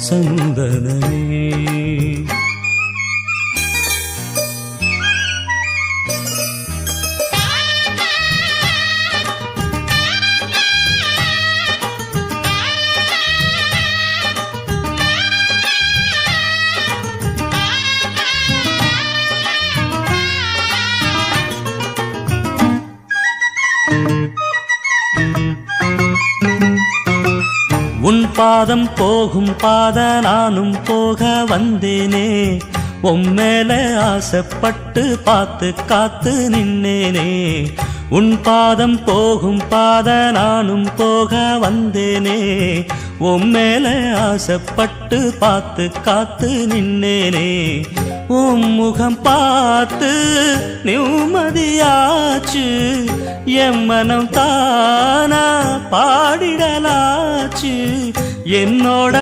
சந்தனமே. உன் பாதம் போகும் பாத நானும் போக வந்தேனே, உம்மேல ஆசைப்பட்டு பார்த்து காத்து நின்னேனே. உன் பாதம் போகும் பாத நானும் போக வந்தேனே, உம்மேல ஆசைப்பட்டு பார்த்து காத்து நின்னேனே. உன் முகம் பார்த்து நிம்மதியாச்சு, என் மனம் தானா பாடிடலாச்சு. என்னோட